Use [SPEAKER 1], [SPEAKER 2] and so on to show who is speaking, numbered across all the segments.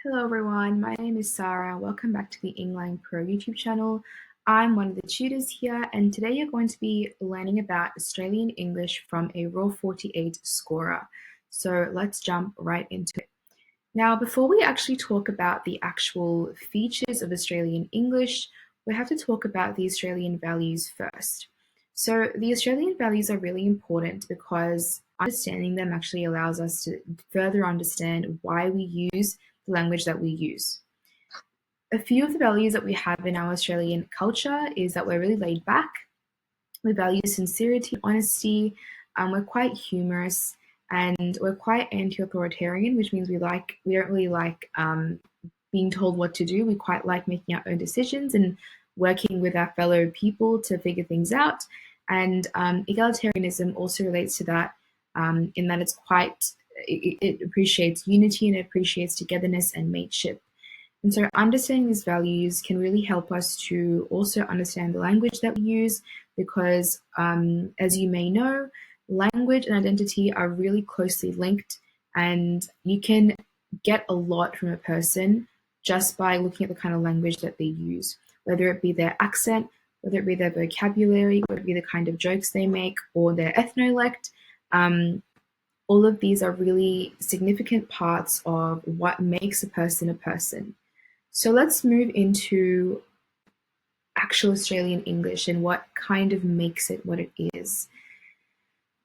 [SPEAKER 1] Hello everyone, my name is Sarah. Welcome back to the Eng Lang Pro YouTube channel. I'm one of the tutors here, and today you're going to be learning about Australian English from a Raw 48 scorer. So let's jump right into it. Now, before we actually talk about the actual features of Australian English, we have to talk about the Australian values first. So the Australian values are really important because understanding them actually allows us to further understand why we use the language that we use. A few of the values that we have in our Australian culture is that we're really laid back, we value sincerity, honesty, we're quite humorous, and we're quite anti-authoritarian, which means we don't really like being told what to do. We quite like making our own decisions and working with our fellow people to figure things out. And egalitarianism also relates to that in that it appreciates unity and it appreciates togetherness and mateship. And so understanding these values can really help us to also understand the language that we use because, as you may know, language and identity are really closely linked, and you can get a lot from a person just by looking at the kind of language that they use, whether it be their accent, whether it be their vocabulary, whether it be the kind of jokes they make, or their ethnolect. All of these are really significant parts of what makes a person a person. So let's move into actual Australian English and what kind of makes it what it is.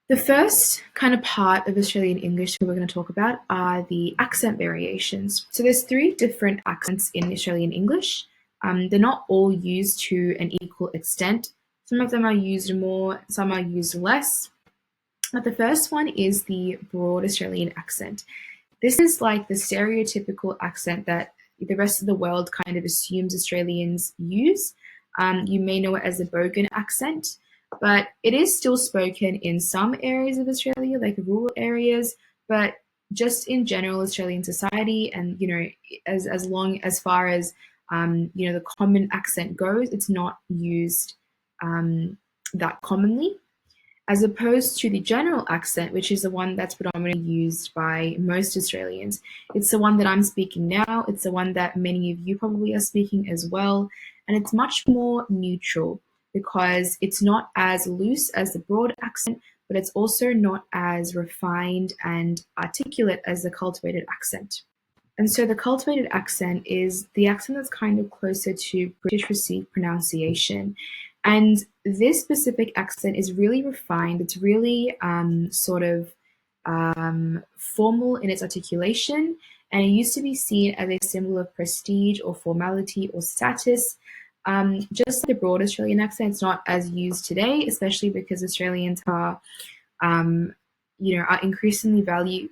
[SPEAKER 1] The first kind of part of Australian English that we're going to talk about are the accent variations. So there's 3 different accents in Australian English. They're not all used to an equal extent. Some of them are used more, some are used less. But the first one is the broad Australian accent. This is like the stereotypical accent that the rest of the world kind of assumes Australians use. You may know it as a Bogan accent, but it is still spoken in some areas of Australia, like rural areas, but just in general Australian society and, as far as, the common accent goes, it's not used that commonly, as opposed to the general accent, which is the one that's predominantly used by most Australians. It's the one that I'm speaking now. It's the one that many of you probably are speaking as well. And it's much more neutral because it's not as loose as the broad accent, but it's also not as refined and articulate as the cultivated accent. And so the cultivated accent is the accent that's kind of closer to British received pronunciation. And this specific accent is really refined. It's really formal in its articulation, and it used to be seen as a symbol of prestige or formality or status. Just like the broad Australian accent, it's not as used today, especially because Australians are increasingly valuing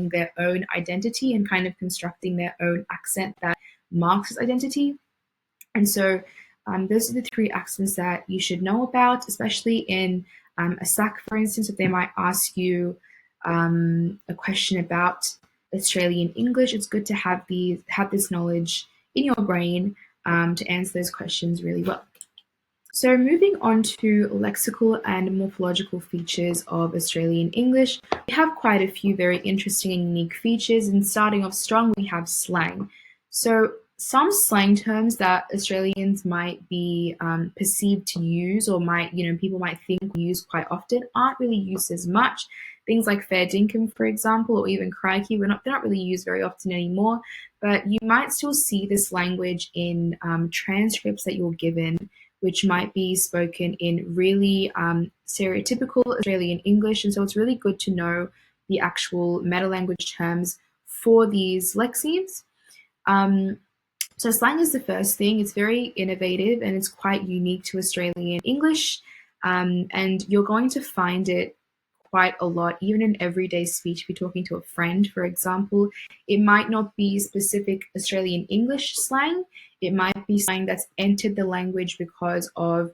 [SPEAKER 1] their own identity and kind of constructing their own accent that marks its identity. And so those are the 3 accents that you should know about, especially in a SAC, for instance, if they might ask you a question about Australian English. It's good to have this knowledge in your brain to answer those questions really well. So moving on to lexical and morphological features of Australian English, we have quite a few very interesting and unique features, and starting off strong, we have slang. So some slang terms that Australians might be perceived to use, or people might think we use quite often, aren't really used as much. Things like fair dinkum, for example, or even crikey, they're not really used very often anymore, but you might still see this language in transcripts that you're given, which might be spoken in really stereotypical Australian English. And so it's really good to know the actual metalanguage terms for these lexemes. So slang is the first thing. It's very innovative and it's quite unique to Australian English. And you're going to find it quite a lot, even in everyday speech. If you're talking to a friend, for example, it might not be specific Australian English slang. It might be slang that's entered the language because of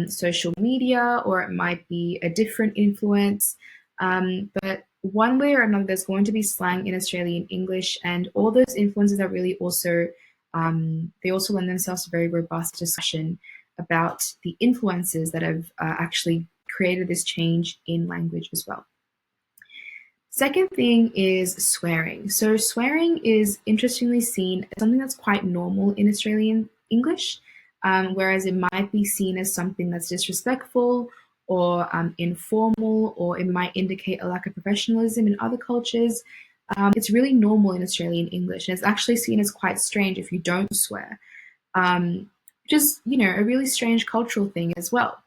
[SPEAKER 1] social media, or it might be a different influence. But one way or another, there's going to be slang in Australian English, and all those influences are really also they also lend themselves to very robust discussion about the influences that have actually created this change in language as well. Second thing is swearing. So swearing is interestingly seen as something that's quite normal in Australian English, whereas it might be seen as something that's disrespectful or informal, or it might indicate a lack of professionalism in other cultures. It's really normal in Australian English, and it's actually seen as quite strange if you don't swear. Just, a really strange cultural thing as well.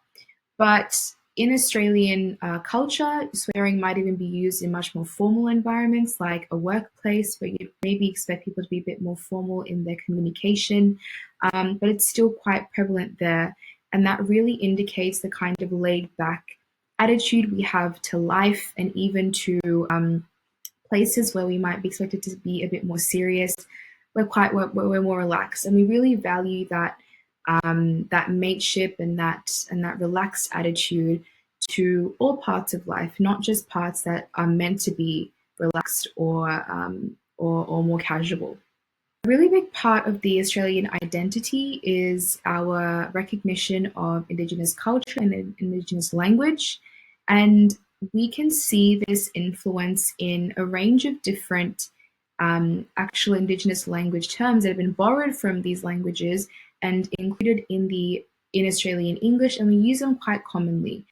[SPEAKER 1] But in Australian culture, swearing might even be used in much more formal environments, like a workplace, where you maybe expect people to be a bit more formal in their communication, but it's still quite prevalent there. And that really indicates the kind of laid back attitude we have to life and even to places where we might be expected to be a bit more serious. We're more relaxed, and we really value that mateship and that relaxed attitude to all parts of life, not just parts that are meant to be relaxed or more casual. A really big part of the Australian identity is our recognition of Indigenous culture and Indigenous language, and we can see this influence in a range of different actual Indigenous language terms that have been borrowed from these languages and included in Australian English, and we use them quite commonly.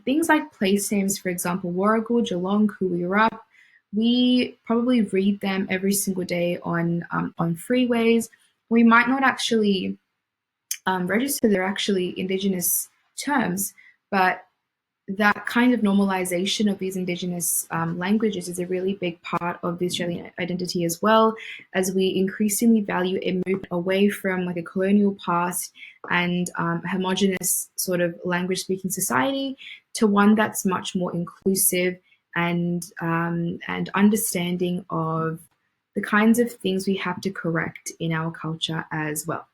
[SPEAKER 1] Things like place names, for example, Warragul, Geelong, Cooraboo, we probably read them every single day on freeways. We might not actually register they're actually Indigenous terms, but that kind of normalization of these Indigenous languages is a really big part of the Australian identity as well, as we increasingly value a movement away from like a colonial past and homogenous sort of language-speaking society to one that's much more inclusive and understanding of the kinds of things we have to correct in our culture as well.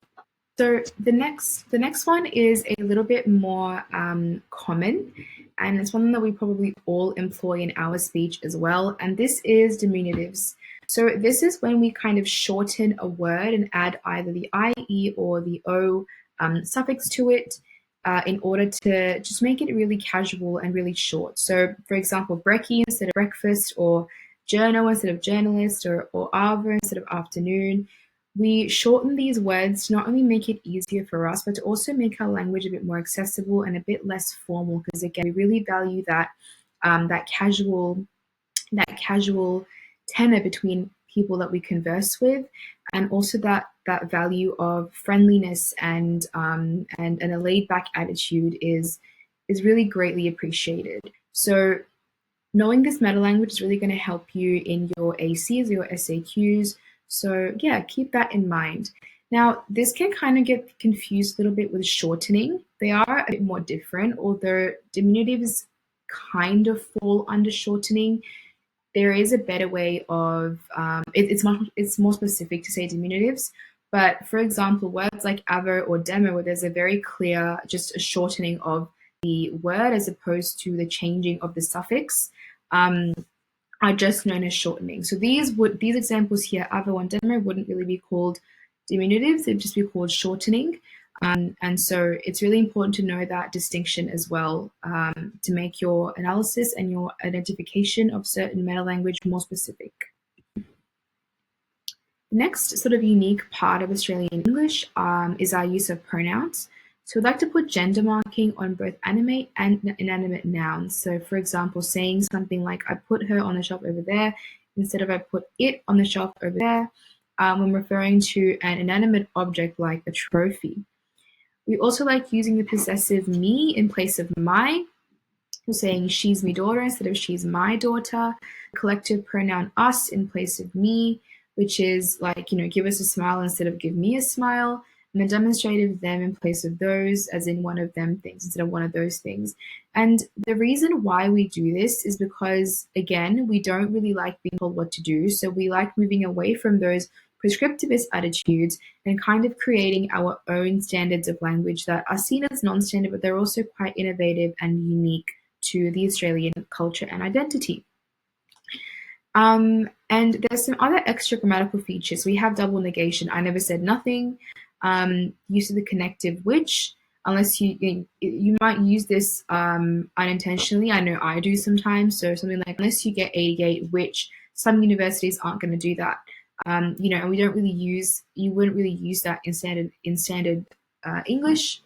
[SPEAKER 1] So the next one is a little bit more common, and it's one that we probably all employ in our speech as well, and this is diminutives. So this is when we kind of shorten a word and add either the IE or the O suffix to it in order to just make it really casual and really short. So for example, brekkie instead of breakfast, or journo instead of journalist, or ava instead of afternoon. We shorten these words to not only make it easier for us, but to also make our language a bit more accessible and a bit less formal. Because again, we really value that casual tenor between people that we converse with, and also that value of friendliness and a laid back attitude is really greatly appreciated. So knowing this meta language is really going to help you in your ACs, your SAQs. So yeah, keep that in mind. Now, this can kind of get confused a little bit with shortening. They are a bit more different, although diminutives kind of fall under shortening. There is a better way of, it's more specific to say diminutives. But for example, words like avo or demo, where there's a very clear, just a shortening of the word as opposed to the changing of the suffix, are just known as shortening. So these examples here, avo and demo, wouldn't really be called diminutives; they'd just be called shortening. And so it's really important to know that distinction as well to make your analysis and your identification of certain meta language more specific. The next sort of unique part of Australian English is our use of pronouns. So we'd like to put gender marking on both animate and inanimate nouns. So for example, saying something like, I put her on the shelf over there, instead of I put it on the shelf over there, when referring to an inanimate object like a trophy. We also like using the possessive me in place of my. We're saying she's me daughter instead of she's my daughter. Collective pronoun us in place of me, which is like, give us a smile instead of give me a smile. And the demonstrative them in place of those, as in one of them things instead of one of those things. And the reason why we do this is because, again, we don't really like being told what to do. So we like moving away from those prescriptivist attitudes and kind of creating our own standards of language that are seen as non-standard, but they're also quite innovative and unique to the Australian culture and identity. And there's some other extra grammatical features. We have double negation, I never said nothing, use of the connective which, unless you might use this unintentionally. I know I do sometimes. So something like unless you get 88, which some universities aren't going to do that. And we don't really you wouldn't really use that in standard English.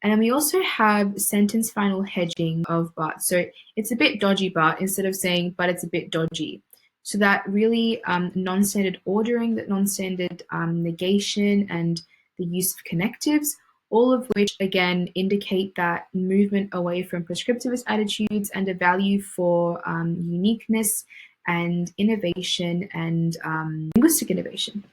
[SPEAKER 1] And then we also have sentence final hedging of but. So it's a bit dodgy but instead of saying but it's a bit dodgy. So that really non-standard ordering, that non-standard negation, and the use of connectives, all of which again indicate that movement away from prescriptivist attitudes and a value for uniqueness and innovation and linguistic innovation.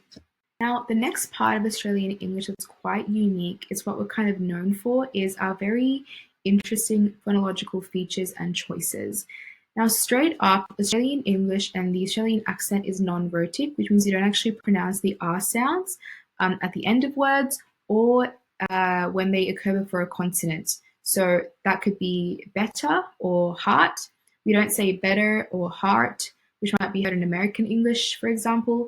[SPEAKER 1] Now, the next part of Australian English that's quite unique is what we're kind of known for is our very interesting phonological features and choices. Now, straight up, Australian English and the Australian accent is non-rhotic, which means you don't actually pronounce the R sounds at the end of words or when they occur before a consonant. So that could be better or heart. We don't say better or heart, which might be heard in American English, for example.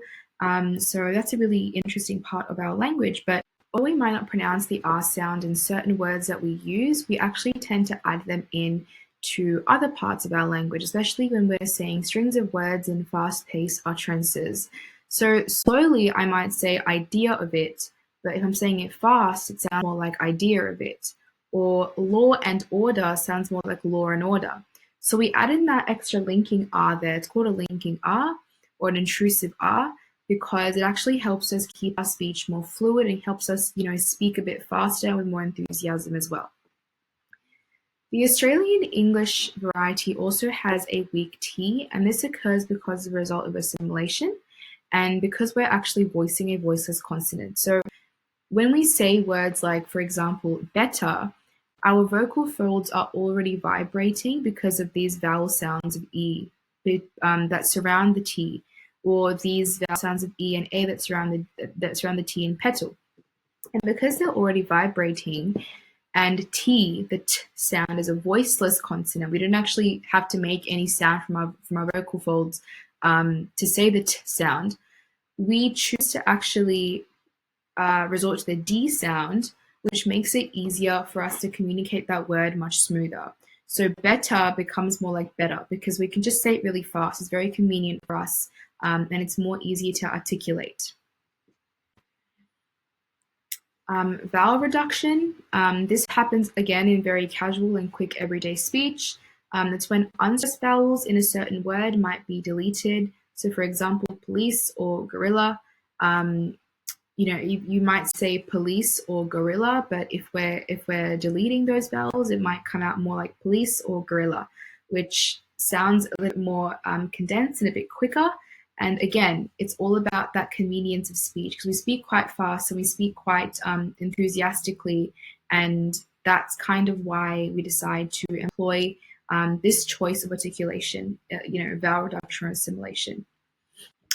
[SPEAKER 1] So that's a really interesting part of our language. But although we might not pronounce the R sound in certain words that we use, we actually tend to add them in to other parts of our language, especially when we're saying strings of words in fast-paced utterances. So slowly, I might say idea of it, but if I'm saying it fast, it sounds more like idea of it. Or law and order sounds more like law and order. So we add in that extra linking R there. It's called a linking R or an intrusive R, because it actually helps us keep our speech more fluid and helps us, speak a bit faster with more enthusiasm as well. The Australian English variety also has a weak T, and this occurs because of a result of assimilation and because we're actually voicing a voiceless consonant. So when we say words like, for example, better, our vocal folds are already vibrating because of these vowel sounds of E that surround the T, or these vowel sounds of E and A that surround the T in petal. And because they're already vibrating, and T, the T sound, is a voiceless consonant, we don't actually have to make any sound from our vocal folds to say the T sound. We choose to actually resort to the D sound, which makes it easier for us to communicate that word much smoother. So better becomes more like better because we can just say it really fast. It's very convenient for us, and it's more easier to articulate. Vowel reduction. This happens again in very casual and quick everyday speech. It's when unstressed vowels in a certain word might be deleted. So for example, police or gorilla. You might say police or gorilla, but if we're deleting those vowels, it might come out more like police or gorilla, which sounds a little more condensed and a bit quicker. And again, it's all about that convenience of speech because we speak quite fast and we speak quite enthusiastically, and that's kind of why we decide to employ this choice of articulation, vowel reduction or assimilation.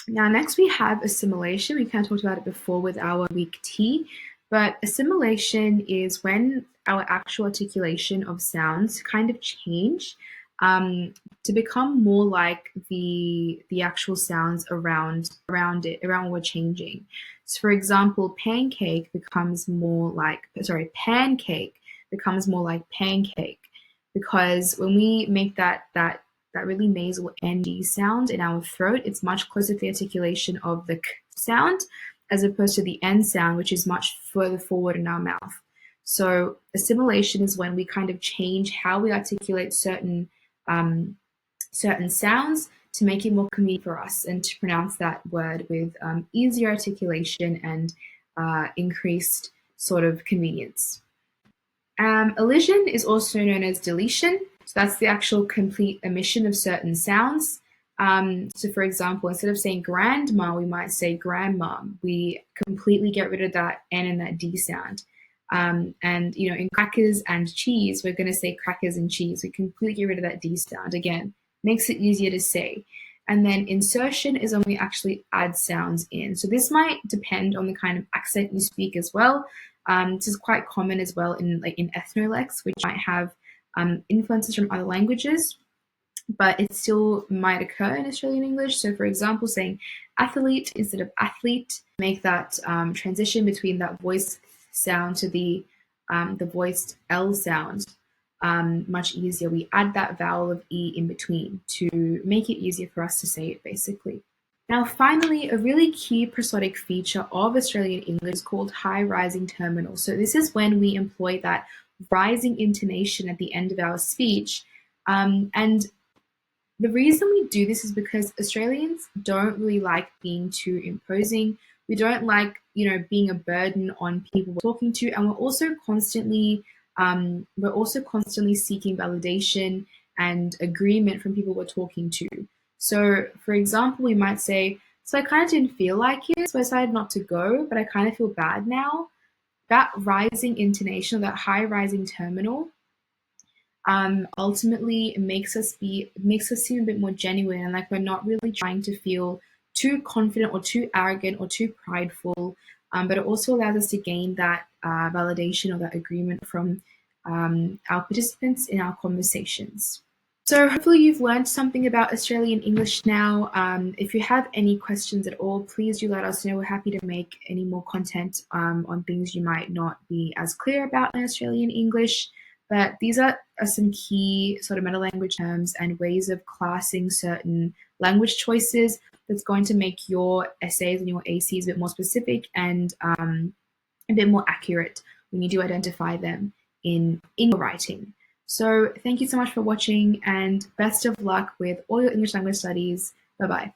[SPEAKER 1] Now, next we have assimilation. We kind of talked about it before with our weak T, but assimilation is when our actual articulation of sounds kind of change to become more like the actual sounds around what we're changing. So, for example, pancake becomes more like pancake because when we make that really nasal ND sound in our throat, it's much closer to the articulation of the k sound as opposed to the N sound, which is much further forward in our mouth. So assimilation is when we kind of change how we articulate certain sounds to make it more convenient for us and to pronounce that word with easier articulation and increased sort of convenience. Elision is also known as deletion. So that's the actual complete omission of certain sounds. So for example, instead of saying grandma, we might say grandma. We completely get rid of that N and that D sound. And in crackers and cheese, we're going to say crackers and cheese. We completely get rid of that D sound. Again, makes it easier to say. And then insertion is when we actually add sounds in. So this might depend on the kind of accent you speak as well. This is quite common as well in ethnolex, which might have influences from other languages, but it still might occur in Australian English. So for example, saying athlete instead of athlete, make that transition between that voice sound to the the voiced L sound much easier. We add that vowel of E in between to make it easier for us to say it, basically. Now, finally, a really key prosodic feature of Australian English is called high rising terminal. So this is when we employ that rising intonation at the end of our speech. And the reason we do this is because Australians don't really like being too imposing. We don't like, being a burden on people we're talking to, and we're also constantly seeking validation and agreement from people we're talking to. So, for example, we might say, "So I kind of didn't feel like it, so I decided not to go, but I kind of feel bad now." That rising intonation, that high rising terminal, ultimately makes us seem a bit more genuine, and like we're not really trying to feel too confident or too arrogant or too prideful, but it also allows us to gain that validation or that agreement from our participants in our conversations. So hopefully you've learned something about Australian English now. If you have any questions at all, please do let us know. We're happy to make any more content on things you might not be as clear about in Australian English. But these are some key sort of meta-language terms and ways of classing certain language choices that's going to make your essays and your ACs a bit more specific and a bit more accurate when you do identify them in your writing. So thank you so much for watching, and best of luck with all your English language studies. Bye-bye.